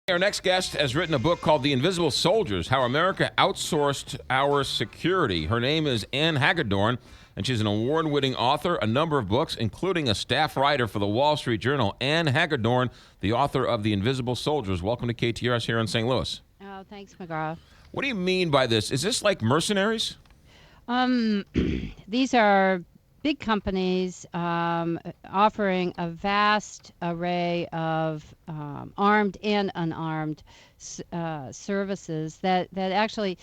Our next guest has written a book called The Invisible Soldiers, How America Outsourced Our Security. Her name is Ann Hagedorn, and she's an award-winning author, a number of books, including a staff writer for the Wall Street Journal. Ann Hagedorn, the author of The Invisible Soldiers. Welcome to KTRS here in St. Louis. Oh, thanks, McGraw. What do you mean by this? Is this like mercenaries? These are big companies offering a vast array of armed and unarmed services that actually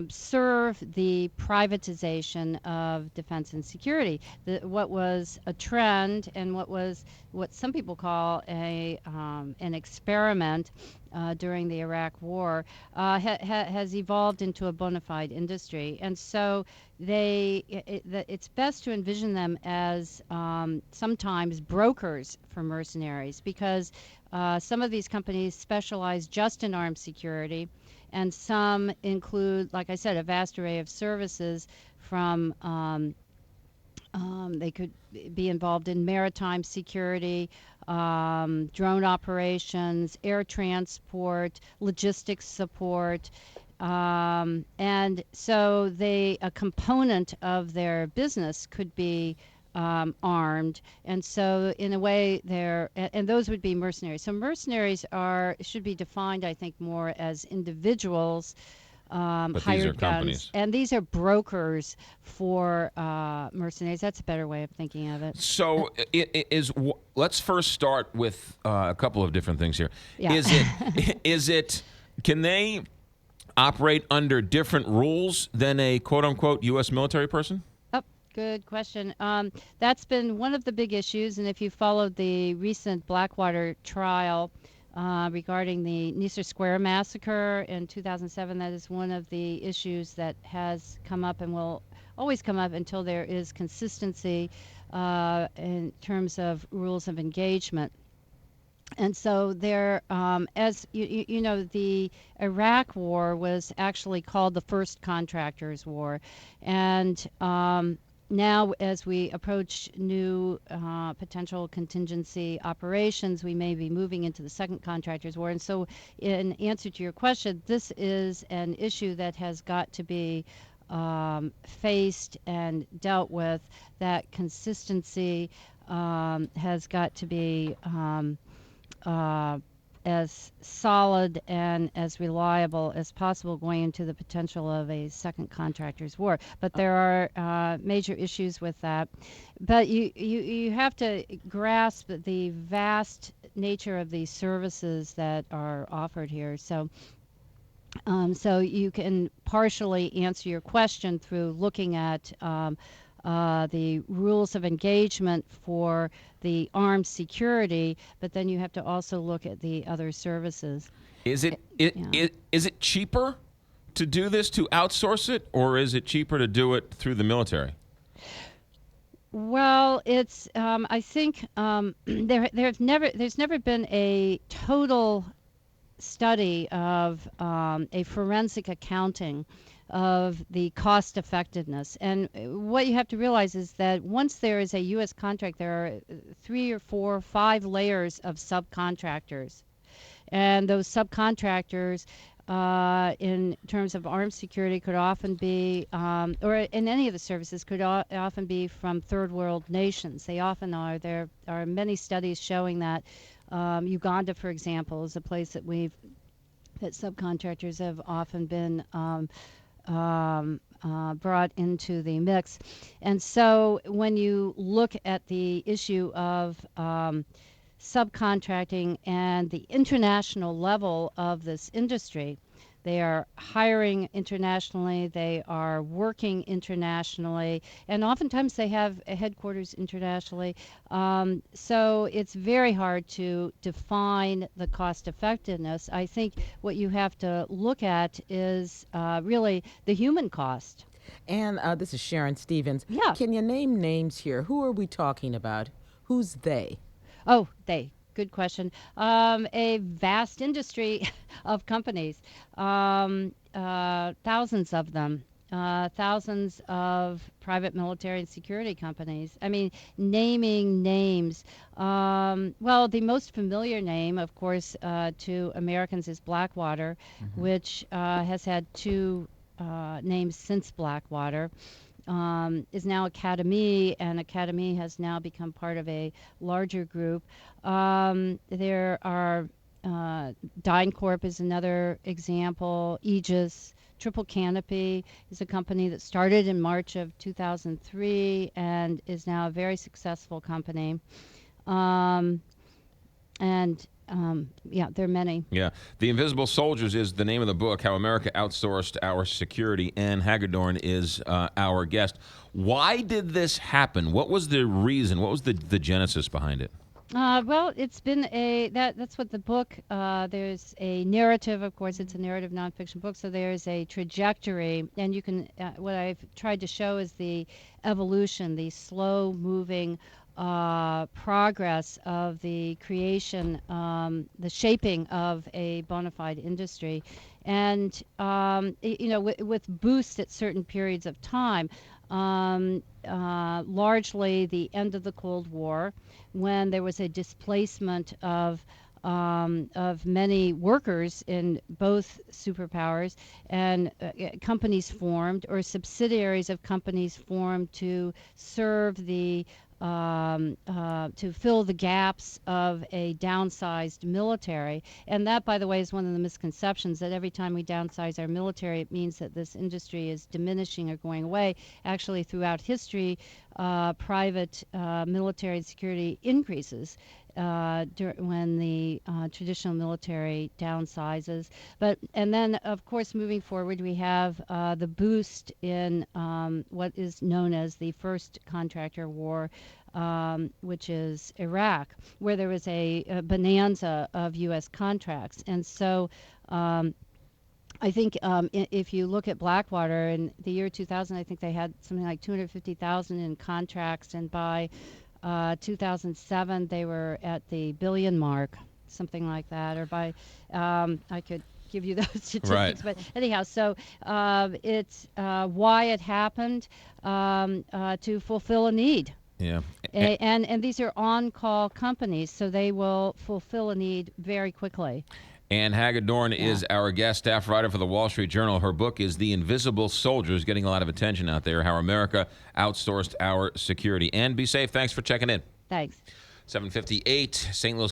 serve the privatization of defense and security. What was a trend and what some people call an experiment during the Iraq War has evolved into a bona fide industry. And so it's best to envision them as sometimes brokers for mercenaries, because some of these companies specialize just in armed security, and some include, like I said, a vast array of services from they could be involved in maritime security, drone operations, air transport, logistics support. And so a component of their business could be armed, and so in a way and those would be mercenaries. So mercenaries should be defined, I think, more as individuals, But hired these are guns, companies. and these are brokers for mercenaries. That's a better way of thinking of it. So let's first start with a couple of different things here. Yeah. Is it, can they operate under different rules than a quote-unquote U.S. military person? Good question. That's been one of the big issues, and if you followed the recent Blackwater trial regarding the Nicer Square massacre in 2007, that is one of the issues that has come up and will always come up until there is consistency in terms of rules of engagement. And so as you know, the Iraq War was actually called the First Contractors War, and now, as we approach new potential contingency operations, we may be moving into the Second Contractors War. And so, in answer to your question, this is an issue that has got to be faced and dealt with. That consistency has got to be as solid and as reliable as possible going into the potential of a second contractors war. But there are major issues with that. But you have to grasp the vast nature of the services that are offered here. So you can partially answer your question through looking at the rules of engagement for the armed security, but then you have to also look at the other services. Is it cheaper to do this, to outsource it, or is it cheaper to do it through the military? Well, it's I think there's never been a total study of a forensic accounting of the cost effectiveness. And what you have to realize is that once there is a U.S. contract, there are 3 or 4, 5 layers of subcontractors. And those subcontractors, in terms of armed security, could often be, or in any of the services, could often be from third world nations. They often are. There are many studies showing that. Uganda, for example, is a place that subcontractors have often been brought into the mix. And so when you look at the issue of subcontracting and the international level of this industry, they are hiring internationally, they are working internationally, and oftentimes they have a headquarters internationally. So it's very hard to define the cost effectiveness. I think what you have to look at is really the human cost. And this is Sharon Stevens. Yeah. Can you name names here? Who are we talking about? Who's they? Oh, they. Good question. A vast industry of companies, thousands of them. thousands of private military and security companies. I mean, naming names. Well, the most familiar name, of course, to Americans is Blackwater, which has had two names since Blackwater. Is now Academy, and Academy has now become part of a larger group. There are DynCorp is another example. Aegis, Triple Canopy is a company that started in March of 2003 and is now a very successful company. Yeah, there are many. Yeah. The Invisible Soldiers is the name of the book, How America Outsourced Our Security. Ann Hagedorn is our guest. Why did this happen? What was the reason? What was the genesis behind it? Well, it's been that's what the book, there's a narrative, of course, it's a narrative nonfiction book, so there's a trajectory, and you can, what I've tried to show is the evolution, the slow moving progress of the creation, the shaping of a bona fide industry. And, with boosts at certain periods of time, largely the end of the Cold War, when there was a displacement of many workers in both superpowers, and companies formed, or subsidiaries of companies formed to serve the to fill the gaps of a downsized military. And that, by the way, is one of the misconceptions, that every time we downsize our military, it means that this industry is diminishing or going away. Actually, throughout history, private military and security increases when the traditional military downsizes. And then, of course, moving forward, we have the boost in what is known as the first contractor war, which is Iraq, where there was a bonanza of U.S. contracts. And so I think if you look at Blackwater in the year 2000, I think they had something like 250,000 in contracts, and by 2007 they were at the billion mark, something like that. Or by I could give you those statistics, Right. but anyhow, so it's why it happened, to fulfill a need. Yeah. And these are on-call companies, so they will fulfill a need very quickly. Ann Hagedorn is our guest, staff writer for the Wall Street Journal. Her book is The Invisible Soldiers, getting a lot of attention out there, How America Outsourced Our Security. Ann, be safe. Thanks for checking in. Thanks. 7:58, St. Louis